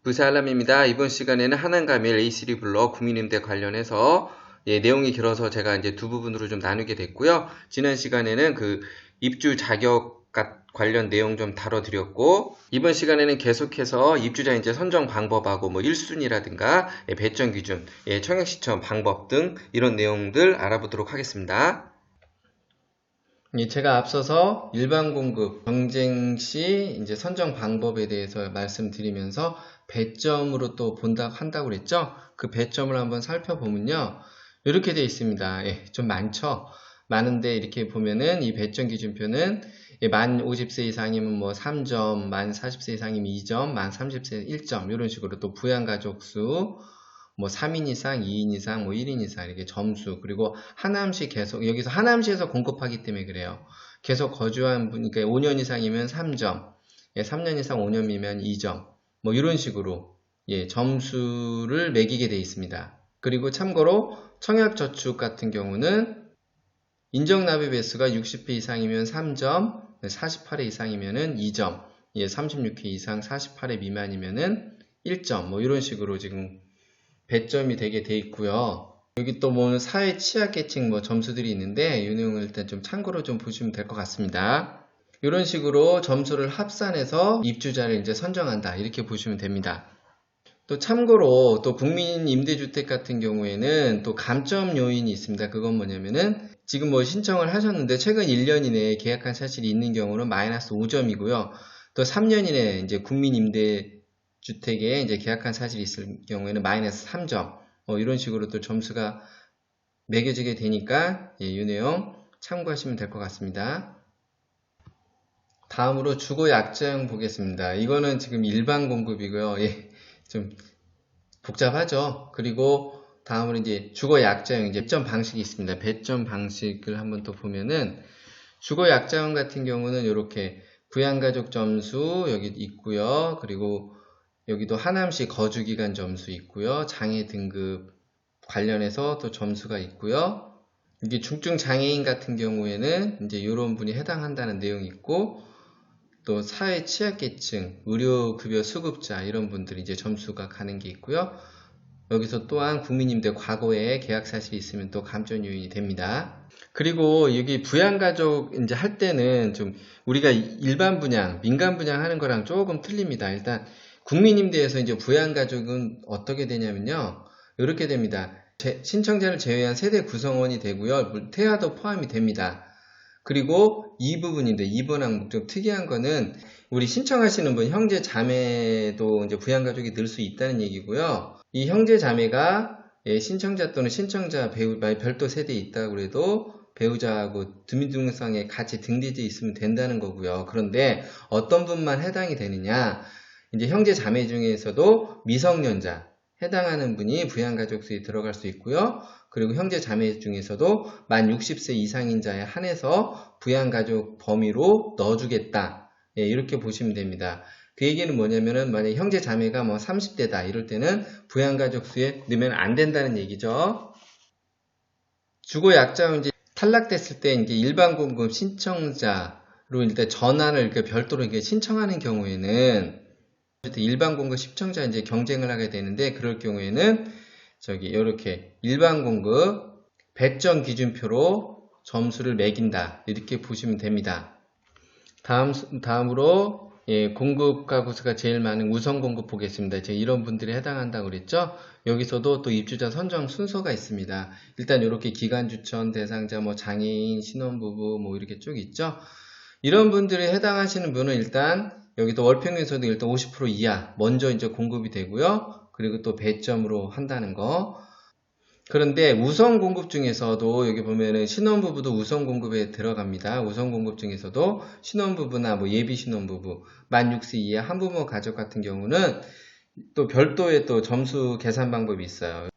부사알람입니다. 이번 시간에는 한한가밀 A3 블럭 국민임대 관련해서 내용이 길어서 제가 이제 두 부분으로 좀 나누게 됐고요. 지난 시간에는 그 입주 자격 관련 내용 좀 다뤄드렸고, 이번 시간에는 계속해서 입주자 이제 선정 방법하고 뭐 1순위라든가 배정 기준, 청약 시청 방법 등 이런 내용들 알아보도록 하겠습니다. 제가 앞서서 일반 공급 경쟁 시 이제 선정 방법에 대해서 말씀드리면서 배점으로 또 한다고 그랬죠? 그 배점을 한번 살펴보면요. 이렇게 되어 있습니다. 좀 많죠? 많은데 이렇게 보면은 이 배점 기준표는 만 50세 이상이면 뭐 3점, 만 40세 이상이면 2점, 만 30세 1점 이런 식으로 또 부양가족 수 뭐 3인 이상, 2인 이상, 뭐 1인 이상 이렇게 점수, 그리고 하남시 계속, 여기서 하남시에서 공급하기 때문에 그래요. 계속 거주한 분, 그러니까 5년 이상이면 3점, 3년 이상 5년이면 2점, 뭐 이런 식으로 점수를 매기게 되어 있습니다. 그리고 참고로 청약저축 같은 경우는 인정납입 횟수가 60회 이상이면 3점, 48회 이상이면 2점, 36회 이상 48회 미만이면 1점, 뭐 이런 식으로 지금 배점이 되게 돼 있고요. 여기 또 뭐 사회 취약계층 뭐 점수들이 있는데 이 내용을 일단 좀 참고로 좀 보시면 될 것 같습니다. 이런 식으로 점수를 합산해서 입주자를 이제 선정한다 이렇게 보시면 됩니다. 또 참고로 또 국민임대주택 같은 경우에는 또 감점 요인이 있습니다. 그건 뭐냐면은 지금 뭐 신청을 하셨는데 최근 1년 이내에 계약한 사실이 있는 경우는 마이너스 5점이고요. 또 3년 이내에 이제 국민임대주택에 이제 계약한 사실이 있을 경우에는 마이너스 3점. 이런 식으로 또 점수가 매겨지게 되니까 이 내용 참고하시면 될 것 같습니다. 다음으로 주거약자형 보겠습니다. 이거는 지금 일반 공급이고요. 좀 복잡하죠. 그리고 다음으로 이제 주거약자형 이제 배점 방식이 있습니다. 배점 방식을 한번 또 보면은 주거약자형 같은 경우는 이렇게 부양가족 점수 여기 있고요. 그리고 여기도 하남시 거주기간 점수 있고요. 장애 등급 관련해서 또 점수가 있고요. 이게 중증 장애인 같은 경우에는 이제 이런 분이 해당한다는 내용이 있고, 또 사회 취약계층, 의료급여 수급자 이런 분들이 이제 점수가 가는 게 있고요. 여기서 또한 국민임대 과거에 계약 사실이 있으면 또 감점 요인이 됩니다. 그리고 여기 부양가족 이제 할 때는 좀 우리가 일반 분양, 민간 분양하는 거랑 조금 틀립니다. 일단 국민임대에서 이제 부양가족은 어떻게 되냐면요. 이렇게 됩니다. 신청자를 제외한 세대 구성원이 되고요. 태아도 포함이 됩니다. 그리고 이 부분인데, 2번 항목 좀 특이한 거는 우리 신청하시는 분 형제 자매도 이제 부양가족이 늘 수 있다는 얘기고요. 이 형제 자매가 신청자 또는 신청자 별도 세대에 있다고 해도 배우자하고 주민등록상에 같이 등재되어 있으면 된다는 거고요. 그런데 어떤 분만 해당이 되느냐? 이제 형제 자매 중에서도 미성년자 해당하는 분이 부양가족수에 들어갈 수 있고요. 그리고 형제 자매 중에서도 만 60세 이상인 자에 한해서 부양가족 범위로 넣어주겠다. 이렇게 보시면 됩니다. 그 얘기는 뭐냐면은 만약 형제 자매가 뭐 30대다 이럴 때는 부양가족 수에 넣으면 안 된다는 얘기죠. 주거약자형 이제 탈락됐을 때 이제 일반 공급 신청자로 일단 전환을 이렇게 별도로 이렇게 신청하는 경우에는 일반 공급 신청자 이제 경쟁을 하게 되는데, 그럴 경우에는 이렇게 일반 공급 배점 기준표로 점수를 매긴다 이렇게 보시면 됩니다. 다음으로 공급 가구수가 제일 많은 우선 공급 보겠습니다. 이런 분들이 해당한다고 그랬죠. 여기서도 또 입주자 선정 순서가 있습니다. 일단 이렇게 기간주천, 대상자, 뭐 장애인, 신혼부부 뭐 이렇게 쭉 있죠. 이런 분들이 해당하시는 분은 일단 여기도 월평균에서도 일단 50% 이하 먼저 이제 공급이 되고요. 그리고 또 배점으로 한다는 거. 그런데 우선 공급 중에서도 여기 보면은 신혼부부도 우선 공급에 들어갑니다. 우선 공급 중에서도 신혼부부나 뭐 예비 신혼부부, 만 6세 이하 한부모 가족 같은 경우는 또 별도의 또 점수 계산 방법이 있어요.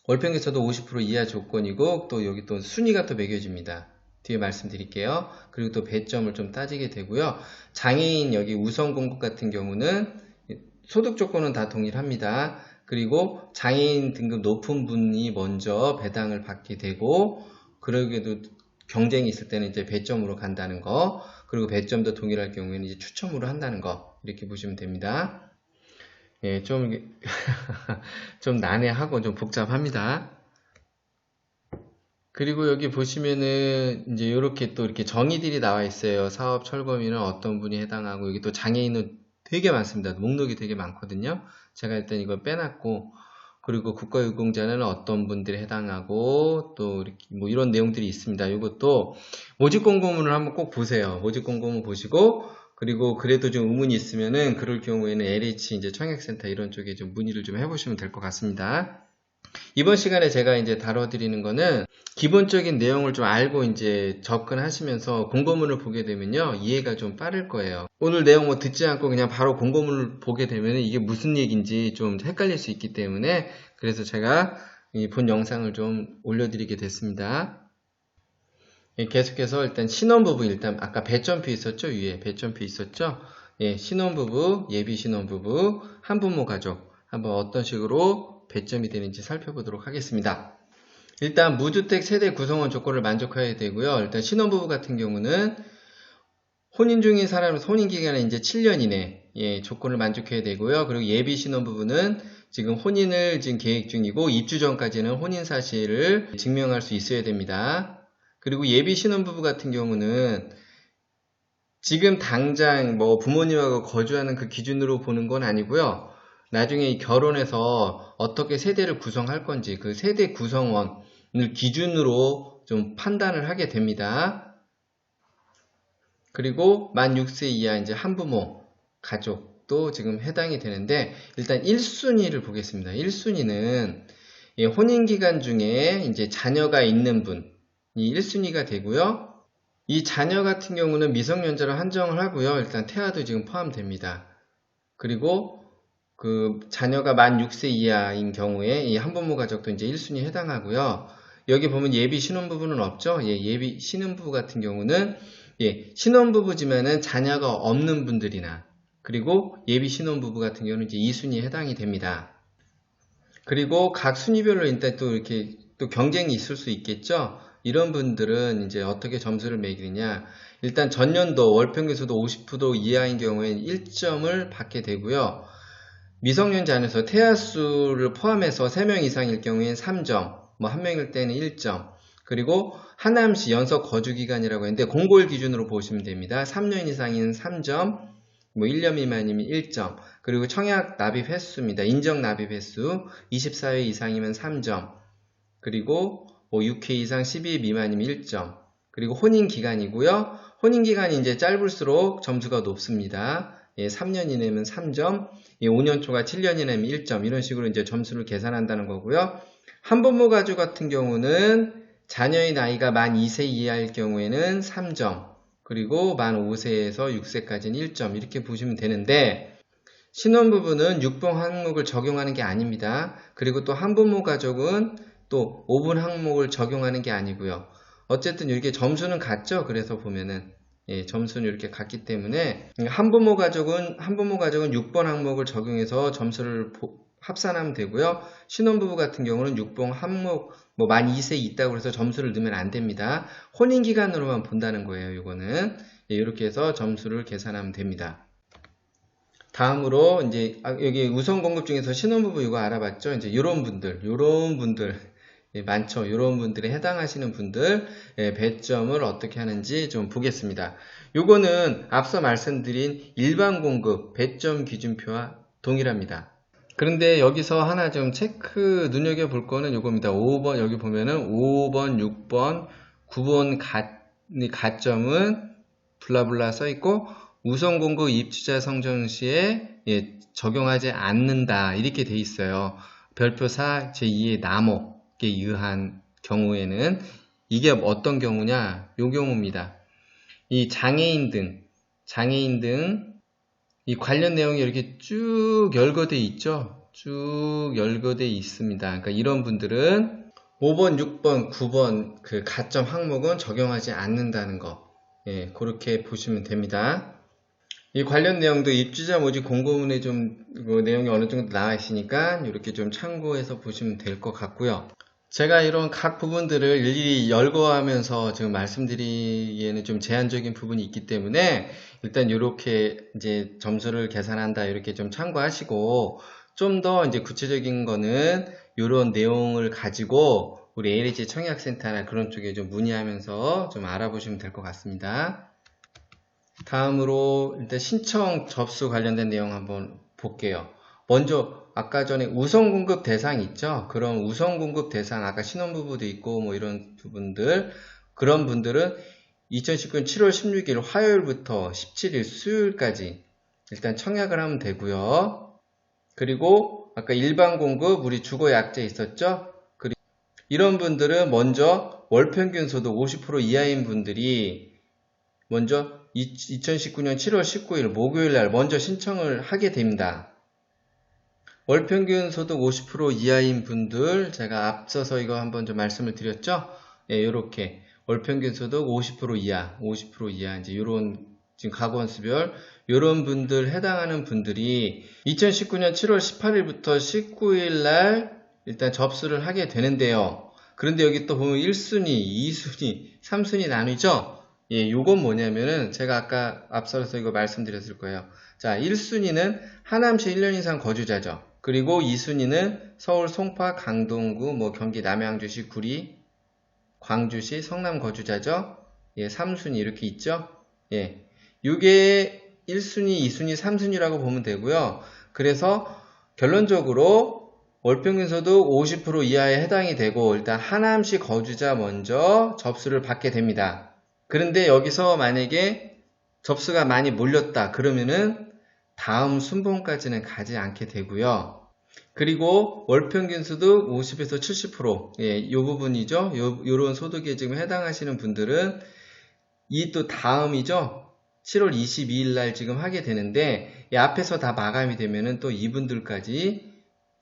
월평균에서도 50% 이하 조건이고, 또 여기 또 순위가 또 매겨집니다. 뒤에 말씀드릴게요. 그리고 또 배점을 좀 따지게 되고요. 장애인 여기 우선 공급 같은 경우는 소득 조건은 다 동일합니다. 그리고 장애인 등급 높은 분이 먼저 배당을 받게 되고, 그러게도 경쟁이 있을 때는 이제 배점으로 간다는 거, 그리고 배점도 동일할 경우에는 이제 추첨으로 한다는 거, 이렇게 보시면 됩니다. 예, 좀, 좀 난해하고 좀 복잡합니다. 그리고 여기 보시면은 이제 이렇게 또 이렇게 정의들이 나와 있어요. 사업 철거민은 어떤 분이 해당하고, 여기 또 장애인은 되게 많습니다. 목록이 되게 많거든요. 제가 일단 이걸 빼놨고, 그리고 국가유공자는 어떤 분들이 해당하고, 또 이렇게 뭐 이런 내용들이 있습니다. 이것도 모집공고문을 한번 꼭 보세요. 모집공고문 보시고, 그리고 그래도 좀 의문이 있으면은 그럴 경우에는 LH 이제 청약센터 이런 쪽에 좀 문의를 좀 해보시면 될 것 같습니다. 이번 시간에 제가 이제 다뤄드리는 거는 기본적인 내용을 좀 알고 이제 접근하시면서 공고문을 보게 되면요, 이해가 좀 빠를 거예요. 오늘 내용 뭐 듣지 않고 그냥 바로 공고문을 보게 되면 이게 무슨 얘기인지 좀 헷갈릴 수 있기 때문에, 그래서 제가 이 본 영상을 좀 올려드리게 됐습니다. 예, 계속해서 일단 신혼부부, 일단 아까 배점표 있었죠? 위에 배점표 있었죠? 예, 신혼부부, 예비 신혼부부, 한부모 가족 한번 어떤 식으로 배점이 되는지 살펴보도록 하겠습니다. 일단 무주택 세대 구성원 조건을 만족해야 되고요. 일단 신혼부부 같은 경우는 혼인 중인 사람은 혼인 기간은 이제 7년 이내, 예, 조건을 만족해야 되고요. 그리고 예비 신혼부부는 지금 혼인을 지금 계획 중이고 입주 전까지는 혼인 사실을 증명할 수 있어야 됩니다. 그리고 예비 신혼부부 같은 경우는 지금 당장 뭐 부모님하고 거주하는 그 기준으로 보는 건 아니고요. 나중에 결혼해서 어떻게 세대를 구성할 건지 그 세대 구성원을 기준으로 좀 판단을 하게 됩니다. 그리고 만 6세 이하 이제 한부모 가족도 지금 해당이 되는데, 일단 1순위를 보겠습니다. 1순위는 혼인 기간 중에 이제 자녀가 있는 분이 1순위가 되고요. 이 자녀 같은 경우는 미성년자로 한정을 하고요. 일단 태아도 지금 포함됩니다. 그리고 그 자녀가 만 6세 이하인 경우에 이 한부모 가족도 이제 1순위에 해당하고요. 여기 보면 예비 신혼부부는 없죠? 예, 예비 신혼부부 같은 경우는 예, 신혼부부지만은 자녀가 없는 분들이나, 그리고 예비 신혼부부 같은 경우는 이제 2순위에 해당이 됩니다. 그리고 각 순위별로 일단 또 이렇게 또 경쟁이 있을 수 있겠죠? 이런 분들은 이제 어떻게 점수를 매기느냐. 일단 전년도 월평균수도 50% 이하인 경우에는 1점을 받게 되고요. 미성년자 안에서 태아수를 포함해서 3명 이상일 경우에는 3점, 뭐 1명일 때는 1점, 그리고 하남시 연속 거주기간이라고 했는데 공고일 기준으로 보시면 됩니다. 3년 이상인 3점, 뭐 1년 미만이면 1점, 그리고 청약 납입 횟수입니다. 인정 납입 횟수 24회 이상이면 3점, 그리고 뭐 6회 이상 12회 미만이면 1점, 그리고 혼인 기간이고요. 혼인 기간이 이제 짧을수록 점수가 높습니다. 예, 3년 이내면 3점, 예, 5년 초과 7년 이내면 1점, 이런 식으로 이제 점수를 계산한다는 거고요. 한부모 가족 같은 경우는 자녀의 나이가 만 2세 이하일 경우에는 3점, 그리고 만 5세에서 6세까지는 1점, 이렇게 보시면 되는데, 신혼부부는 6번 항목을 적용하는 게 아닙니다. 그리고 또 한부모 가족은 또 5번 항목을 적용하는 게 아니고요. 어쨌든 이렇게 점수는 같죠. 그래서 보면은 예, 점수는 이렇게 같기 때문에 한부모 가족은 6번 항목을 적용해서 점수를 합산하면 되고요. 신혼부부 같은 경우는 6번 항목 뭐 만 2세 있다고 해서 점수를 넣으면 안 됩니다. 혼인 기간으로만 본다는 거예요. 이거는 예, 이렇게 해서 점수를 계산하면 됩니다. 다음으로 이제 여기 우선 공급 중에서 신혼부부 이거 알아봤죠? 이제 이런 분들 예, 많죠. 이런 분들에 해당하시는 분들 예, 배점을 어떻게 하는지 좀 보겠습니다. 요거는 앞서 말씀드린 일반 공급 배점 기준표와 동일합니다. 그런데 여기서 하나 좀 체크 눈여겨볼 거는 요겁니다. 5번 여기 보면은 5번, 6번, 9번 가점은 블라블라 써있고 우선 공급 입주자 성정 시에 예, 적용하지 않는다 이렇게 돼 있어요. 별표 4 제2의 남목에 의한 경우에는 이게 어떤 경우냐? 요 경우입니다. 이 장애인 등 이 관련 내용이 이렇게 쭉 열거돼 있죠. 쭉 열거돼 있습니다. 그러니까 이런 분들은 5번, 6번, 9번 그 가점 항목은 적용하지 않는다는 거. 예, 그렇게 보시면 됩니다. 이 관련 내용도 입주자 모집 공고문에 좀 내용이 어느 정도 나와 있으니까 이렇게 좀 참고해서 보시면 될 것 같고요. 제가 이런 각 부분들을 일일이 열거하면서 지금 말씀드리기에는 좀 제한적인 부분이 있기 때문에 일단 이렇게 이제 점수를 계산한다 이렇게 좀 참고하시고 좀 더 이제 구체적인 거는 이런 내용을 가지고 우리 ALG 청약센터나 그런 쪽에 좀 문의하면서 좀 알아보시면 될 것 같습니다. 다음으로 일단 신청 접수 관련된 내용 한번 볼게요. 먼저 아까 전에 우선 공급 대상 있죠? 그런 우선 공급 대상 아까 신혼부부도 있고 뭐 이런 부분들 그런 분들은 2019년 7월 16일 화요일부터 17일 수요일까지 일단 청약을 하면 되고요. 그리고 아까 일반 공급 우리 주거 약제 있었죠? 그리고 이런 분들은 먼저 월평균 소득 50% 이하인 분들이 먼저 2019년 7월 19일 목요일 날 먼저 신청을 하게 됩니다. 월평균 소득 50% 이하인 분들 제가 앞서서 이거 한번 좀 말씀을 드렸죠? 예, 이렇게 월평균 소득 50% 이하, 50% 이하 이제 요런 지금 가구원수별 요런 분들 해당하는 분들이 2019년 7월 18일부터 19일 날 일단 접수를 하게 되는데요. 그런데 여기 또 보면 1순위, 2순위, 3순위 나뉘죠? 예, 요건 뭐냐면은 제가 아까 앞서서 이거 말씀드렸을 거예요. 자, 1순위는 하남시 1년 이상 거주자죠. 그리고 2순위는 서울 송파, 강동구, 뭐 경기 남양주시, 구리, 광주시, 성남 거주자죠. 예, 3순위 이렇게 있죠. 예, 요게 1순위, 2순위, 3순위라고 보면 되고요. 그래서 결론적으로 월평균 소득 50% 이하에 해당이 되고 일단 하남시 거주자 먼저 접수를 받게 됩니다. 그런데 여기서 만약에 접수가 많이 몰렸다 그러면은 다음 순번까지는 가지 않게 되고요. 그리고 월평균 소득 50에서 70%, 예, 요 부분이죠. 요런 소득에 지금 해당하시는 분들은 이 또 다음이죠. 7월 22일 날 지금 하게 되는데 이 앞에서 다 마감이 되면은 또 이분들까지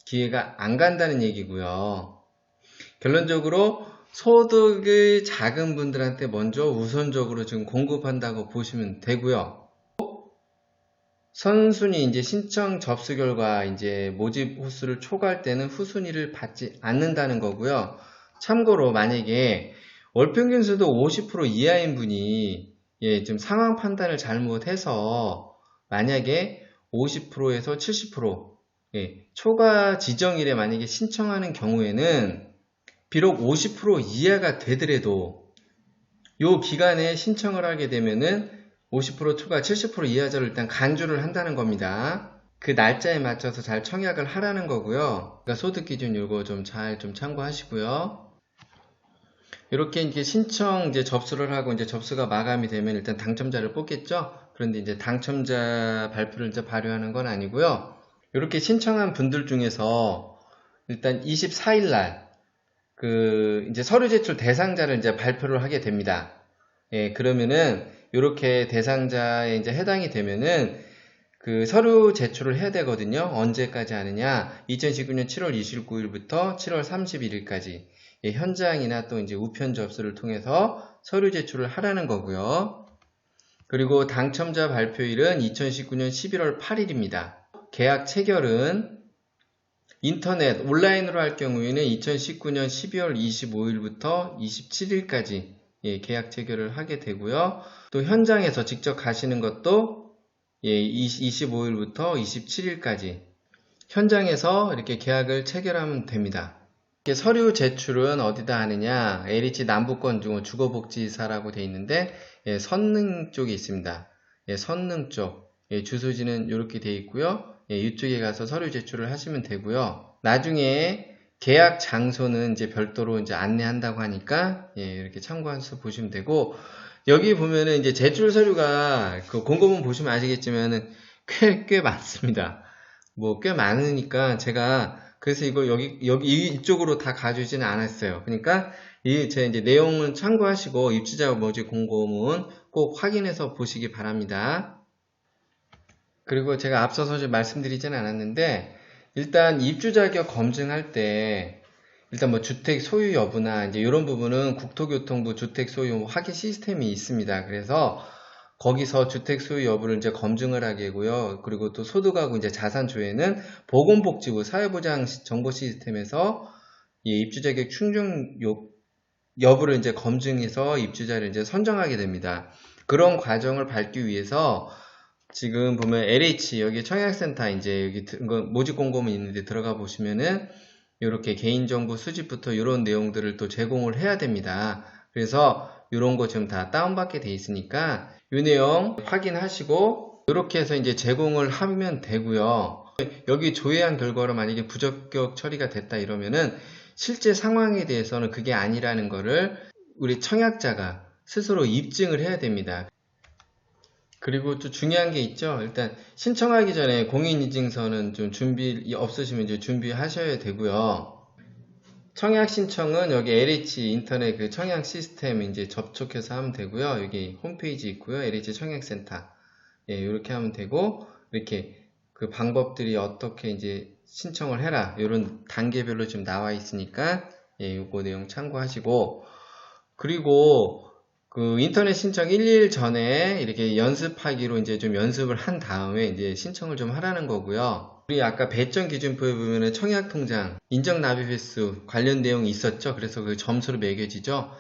기회가 안 간다는 얘기고요. 결론적으로 소득이 작은 분들한테 먼저 우선적으로 지금 공급한다고 보시면 되고요. 선순위 이제 신청 접수 결과 이제 모집 호수를 초과할 때는 후순위를 받지 않는다는 거고요. 참고로 만약에 월평균 소득 50% 이하인 분이 예, 좀 상황 판단을 잘못해서 만약에 50%에서 70% 예, 초과 지정일에 만약에 신청하는 경우에는 비록 50% 이하가 되더라도 요 기간에 신청을 하게 되면은 50% 초과 70% 이하자를 일단 간주를 한다는 겁니다. 그 날짜에 맞춰서 잘 청약을 하라는 거고요. 그러니까 소득 기준 요거 좀 잘 좀 참고하시고요. 이렇게 이제 신청 이제 접수를 하고 이제 접수가 마감이 되면 일단 당첨자를 뽑겠죠. 그런데 이제 당첨자 발표를 이제 발효하는 건 아니고요. 이렇게 신청한 분들 중에서 일단 24일 날 그 이제 서류 제출 대상자를 이제 발표를 하게 됩니다. 예, 그러면은 이렇게 대상자에 이제 해당이 되면은 그 서류 제출을 해야 되거든요. 언제까지 하느냐? 2019년 7월 29일부터 7월 31일까지 예, 현장이나 또 이제 우편 접수를 통해서 서류 제출을 하라는 거고요. 그리고 당첨자 발표일은 2019년 11월 8일입니다. 계약 체결은 인터넷 온라인으로 할 경우에는 2019년 12월 25일부터 27일까지 예, 계약 체결을 하게 되고요. 또 현장에서 직접 가시는 것도 예, 25일부터 27일까지 현장에서 이렇게 계약을 체결하면 됩니다. 서류 제출은 어디다 하느냐? LH 남부권 주거복지사라고 되어 있는데 예, 선릉 쪽에 있습니다. 예, 선릉 쪽 예, 주소지는 이렇게 되어 있고요. 예, 이쪽에 가서 서류 제출을 하시면 되고요. 나중에 계약 장소는 이제 별도로 이제 안내한다고 하니까 예, 이렇게 참고해서 보시면 되고 여기 보면은 이제 제출 서류가 그 공고문 보시면 아시겠지만은 꽤 많습니다. 뭐 꽤 많으니까 제가 그래서 이거 여기 이쪽으로 다 가주지는 않았어요. 그러니까 제 이제 내용을 참고하시고 입주자 모집 공고문 꼭 확인해서 보시기 바랍니다. 그리고 제가 앞서서 좀 말씀드리지는 않았는데 일단 입주 자격 검증할 때 일단 뭐 주택 소유 여부나 이제 이런 부분은 국토교통부 주택 소유 확인 시스템이 있습니다. 그래서 거기서 주택 소유 여부를 이제 검증을 하게 하고요. 그리고 또 소득하고 이제 자산 조회는 보건복지부 사회보장 정보 시스템에서 이 입주 자격 충족 여부를 이제 검증해서 입주자를 이제 선정하게 됩니다. 그런 과정을 밟기 위해서 지금 보면 LH 여기 청약센터 이제 여기 모집 공고문 있는데 들어가 보시면은 이렇게 개인정보 수집부터 이런 내용들을 또 제공을 해야 됩니다. 그래서 이런 거 지금 다 다운받게 돼 있으니까 이 내용 확인하시고 이렇게 해서 이제 제공을 하면 되고요. 여기 조회한 결과로 만약에 부적격 처리가 됐다 이러면은 실제 상황에 대해서는 그게 아니라는 거를 우리 청약자가 스스로 입증을 해야 됩니다. 그리고 또 중요한 게 있죠. 일단 신청하기 전에 공인인증서는 좀 준비 없으시면 이제 준비하셔야 되고요. 청약 신청은 여기 LH 인터넷 그 청약 시스템 이제 접촉해서 하면 되고요. 여기 홈페이지 있고요. LH 청약센터. 예, 이렇게 하면 되고, 이렇게 그 방법들이 어떻게 이제 신청을 해라. 이런 단계별로 좀 나와 있으니까, 예, 요거 내용 참고하시고, 그리고 그 인터넷 신청 1일 전에 이렇게 연습하기로 이제 좀 연습을 한 다음에 이제 신청을 좀 하라는 거고요. 우리 아까 배점 기준표에 보면은 청약통장, 인정납입 횟수 관련 내용이 있었죠. 그래서 그 점수로 매겨지죠.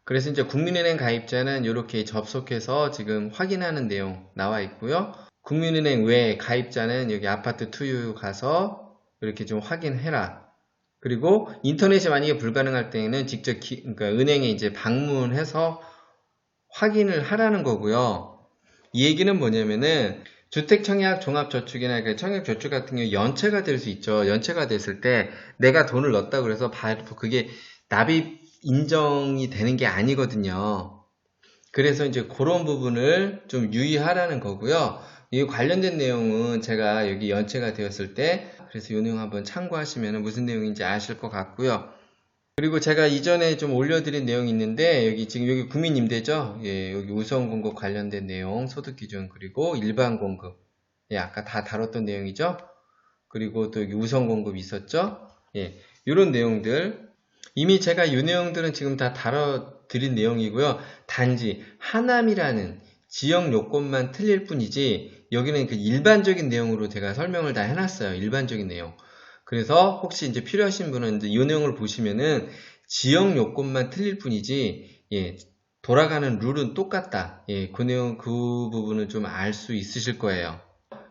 그래서 이제 국민은행 가입자는 이렇게 접속해서 지금 확인하는 내용 나와 있고요. 국민은행 외 가입자는 여기 아파트 투유 가서 이렇게 좀 확인해라. 그리고 인터넷이 만약에 불가능할 때에는 직접 그러니까 은행에 이제 방문해서 확인을 하라는 거고요. 이 얘기는 뭐냐면은 주택청약 종합저축이나 그 청약저축 같은 경우 연체가 될 수 있죠. 연체가 됐을 때 내가 돈을 넣었다 그래서 그게 납입 인정이 되는 게 아니거든요. 그래서 이제 그런 부분을 좀 유의하라는 거고요. 이 관련된 내용은 제가 여기 연체가 되었을 때 그래서 이 내용 한번 참고하시면 무슨 내용인지 아실 것 같고요. 그리고 제가 이전에 좀 올려드린 내용이 있는데 지금 여기 국민임대죠. 예, 여기 우선공급 관련된 내용, 소득기준 그리고 일반공급. 예, 아까 다 다뤘던 내용이죠. 그리고 또 여기 우선공급 있었죠. 예, 이런 내용들 이미 제가 이 내용들은 지금 다 다뤄드린 내용이고요. 단지 하남이라는 지역 요건만 틀릴 뿐이지 여기는 그 일반적인 내용으로 제가 설명을 다 해놨어요. 일반적인 내용. 그래서 혹시 이제 필요하신 분은 이제 이 내용을 보시면은 지역 요건만 틀릴 뿐이지 예, 돌아가는 룰은 똑같다. 예, 그 내용 그 부분은 좀 알 수 있으실 거예요.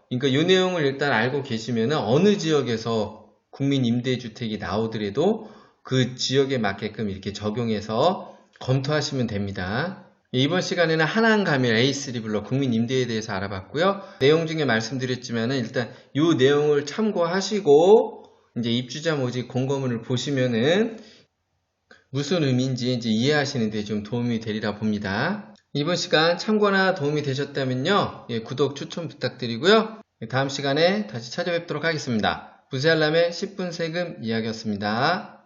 그러니까 이 내용을 일단 알고 계시면은 어느 지역에서 국민임대주택이 나오더라도 그 지역에 맞게끔 이렇게 적용해서 검토하시면 됩니다. 이번 시간에는 하남가밀 A3 블록 국민임대에 대해서 알아봤고요. 내용 중에 말씀드렸지만은 일단 이 내용을 참고하시고 이제 입주자 모집 공고문을 보시면은 무슨 의미인지 이제 이해하시는 데 좀 도움이 되리라 봅니다. 이번 시간 참고나 도움이 되셨다면요. 예, 구독 추천 부탁드리고요. 다음 시간에 다시 찾아뵙도록 하겠습니다. 부세알람의 10분 세금 이야기였습니다.